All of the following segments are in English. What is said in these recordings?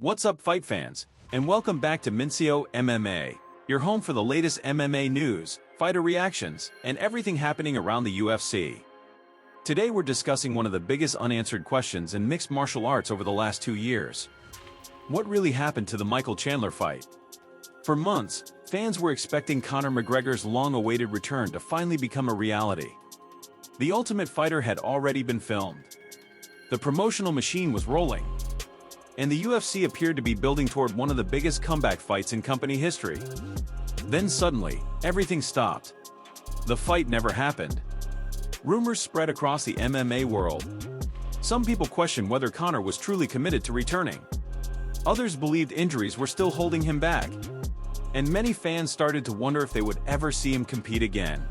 What's up, fight fans, and welcome back to Mincio MMA, your home for the latest MMA news, fighter reactions, and everything happening around the UFC. Today we're discussing one of the biggest unanswered questions in mixed martial arts over the last 2 years. What really happened to the Michael Chandler fight? For months, fans were expecting Conor McGregor's long-awaited return to finally become a reality. The Ultimate Fighter had already been filmed. The promotional machine was rolling, and the UFC appeared to be building toward one of the biggest comeback fights in company history. Then suddenly, everything stopped. The fight never happened. Rumors spread across the MMA world. Some people questioned whether Conor was truly committed to returning. Others believed injuries were still holding him back. And many fans started to wonder if they would ever see him compete again.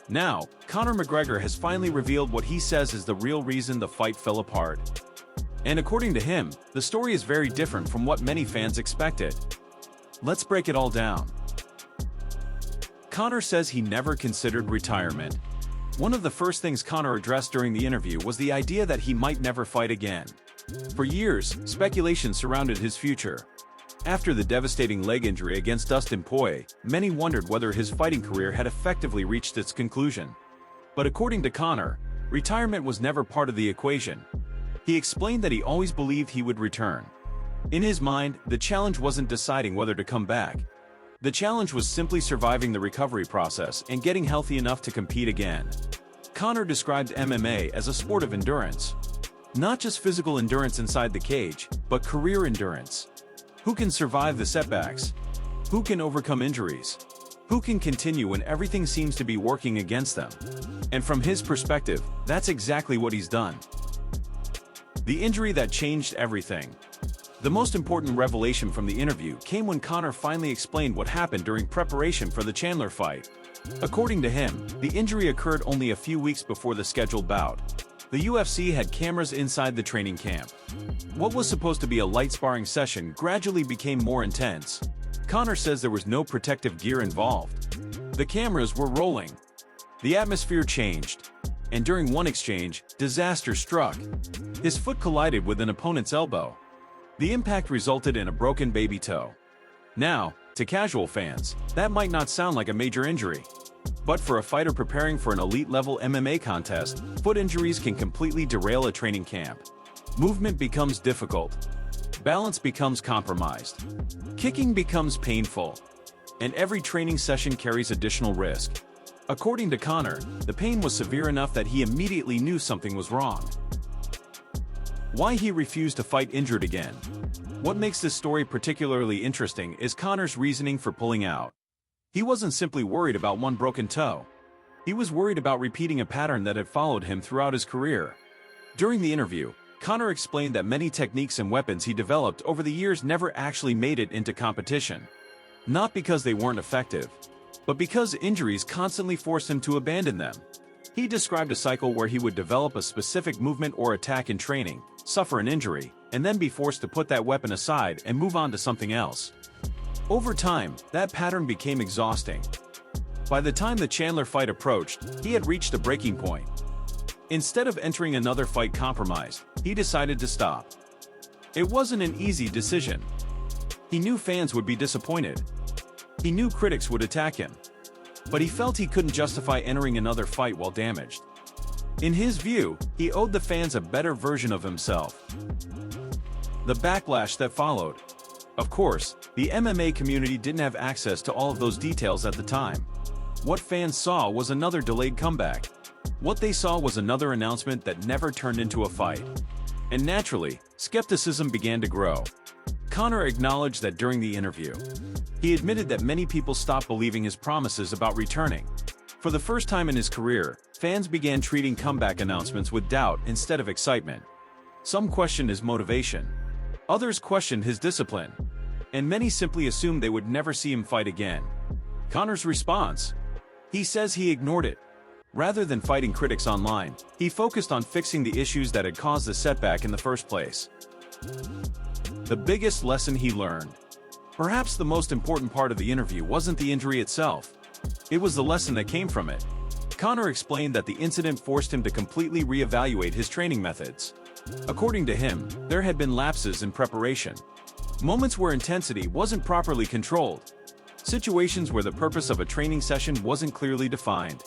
Now, Conor McGregor has finally revealed what he says is the real reason the fight fell apart. And according to him, the story is very different from what many fans expected. Let's break it all down. Conor says he never considered retirement. One of the first things Conor addressed during the interview was the idea that he might never fight again. For years, speculation surrounded his future. After the devastating leg injury against Dustin Poirier, many wondered whether his fighting career had effectively reached its conclusion. But according to Conor, retirement was never part of the equation. He explained that he always believed he would return. In his mind, the challenge wasn't deciding whether to come back. The challenge was simply surviving the recovery process and getting healthy enough to compete again. Conor described MMA as a sport of endurance. Not just physical endurance inside the cage, but career endurance. Who can survive the setbacks? Who can overcome injuries? Who can continue when everything seems to be working against them? And from his perspective, that's exactly what he's done. The injury that changed everything. The most important revelation from the interview came when Conor finally explained what happened during preparation for the Chandler fight. According to him, the injury occurred only a few weeks before the scheduled bout. The UFC had cameras inside the training camp. What was supposed to be a light sparring session gradually became more intense. Conor says there was no protective gear involved. The cameras were rolling. The atmosphere changed. And during one exchange, disaster struck. His foot collided with an opponent's elbow. The impact resulted in a broken baby toe. Now, to casual fans, that might not sound like a major injury. But for a fighter preparing for an elite-level MMA contest, foot injuries can completely derail a training camp. Movement becomes difficult. Balance becomes compromised. Kicking becomes painful. And every training session carries additional risk. According to Conor, the pain was severe enough that he immediately knew something was wrong. Why he refused to fight injured again? What makes this story particularly interesting is Conor's reasoning for pulling out. He wasn't simply worried about one broken toe. He was worried about repeating a pattern that had followed him throughout his career. During the interview, Conor explained that many techniques and weapons he developed over the years never actually made it into competition. Not because they weren't effective, but because injuries constantly forced him to abandon them. He described a cycle where he would develop a specific movement or attack in training, suffer an injury, and then be forced to put that weapon aside and move on to something else. Over time, that pattern became exhausting. By the time the Chandler fight approached, he had reached a breaking point. Instead of entering another fight compromised, he decided to stop. It wasn't an easy decision. He knew fans would be disappointed. He knew critics would attack him. But he felt he couldn't justify entering another fight while damaged. In his view, he owed the fans a better version of himself. The backlash that followed. Of course, the MMA community didn't have access to all of those details at the time. What fans saw was another delayed comeback. What they saw was another announcement that never turned into a fight. And naturally, skepticism began to grow. Conor acknowledged that during the interview. He admitted that many people stopped believing his promises about returning. For the first time in his career, fans began treating comeback announcements with doubt instead of excitement. Some questioned his motivation. Others questioned his discipline. And many simply assumed they would never see him fight again. Conor's response? He says he ignored it. Rather than fighting critics online, he focused on fixing the issues that had caused the setback in the first place. The biggest lesson he learned. Perhaps the most important part of the interview wasn't the injury itself. It was the lesson that came from it. Conor explained that the incident forced him to completely reevaluate his training methods. According to him, there had been lapses in preparation. Moments where intensity wasn't properly controlled. Situations where the purpose of a training session wasn't clearly defined.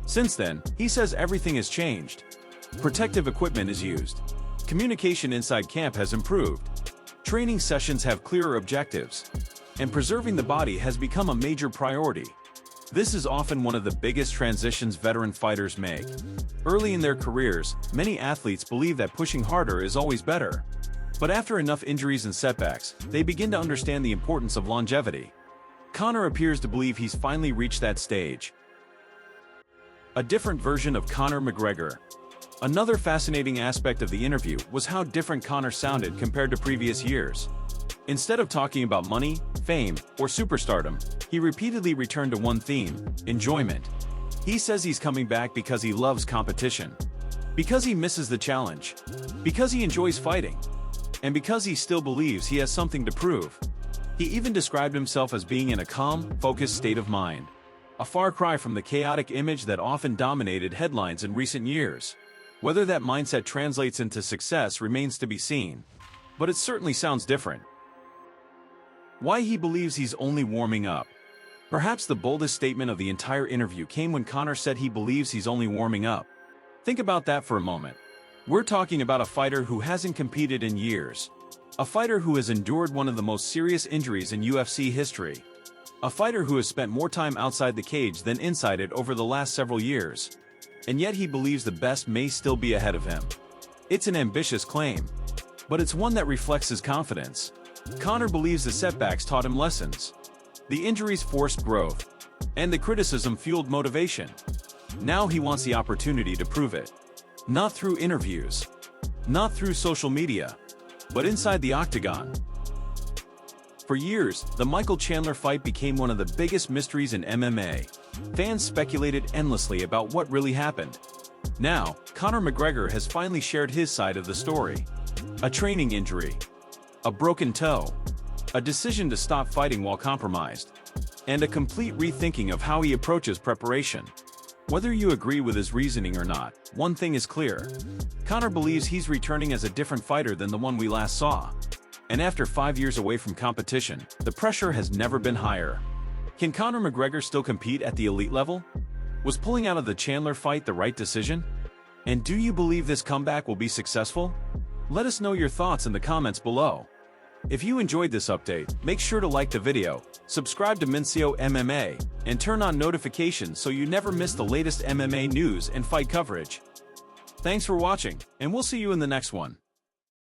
Since then, he says everything has changed. Protective equipment is used. Communication inside camp has improved. Training sessions have clearer objectives. And preserving the body has become a major priority. This is often one of the biggest transitions veteran fighters make. Early in their careers, many athletes believe that pushing harder is always better. But after enough injuries and setbacks, they begin to understand the importance of longevity. Conor appears to believe he's finally reached that stage. A different version of Conor McGregor. Another fascinating aspect of the interview was how different Conor sounded compared to previous years. Instead of talking about money, fame, or superstardom, he repeatedly returned to one theme: enjoyment. He says he's coming back because he loves competition, because he misses the challenge, because he enjoys fighting, and because he still believes he has something to prove. He even described himself as being in a calm, focused state of mind, a far cry from the chaotic image that often dominated headlines in recent years. Whether that mindset translates into success remains to be seen, but it certainly sounds different. Why he believes he's only warming up. Perhaps the boldest statement of the entire interview came when Conor said he believes he's only warming up. Think about that for a moment. We're talking about a fighter who hasn't competed in years. A fighter who has endured one of the most serious injuries in UFC history. A fighter who has spent more time outside the cage than inside it over the last several years. And yet he believes the best may still be ahead of him. It's an ambitious claim, but it's one that reflects his confidence. Conor believes the setbacks taught him lessons. The injuries forced growth, and the criticism fueled motivation. Now he wants the opportunity to prove it. Not through interviews, not through social media, but inside the octagon. For years, the Michael Chandler fight became one of the biggest mysteries in MMA. Fans speculated endlessly about what really happened. Now, Conor McGregor has finally shared his side of the story. A training injury, a broken toe, a decision to stop fighting while compromised, and a complete rethinking of how he approaches preparation. Whether you agree with his reasoning or not, one thing is clear. Conor believes he's returning as a different fighter than the one we last saw. And after 5 years away from competition, the pressure has never been higher. Can Conor McGregor still compete at the elite level? Was pulling out of the Chandler fight the right decision? And do you believe this comeback will be successful? Let us know your thoughts in the comments below. If you enjoyed this update, make sure to like the video, subscribe to Mincio MMA, and turn on notifications so you never miss the latest MMA news and fight coverage. Thanks for watching, and we'll see you in the next one.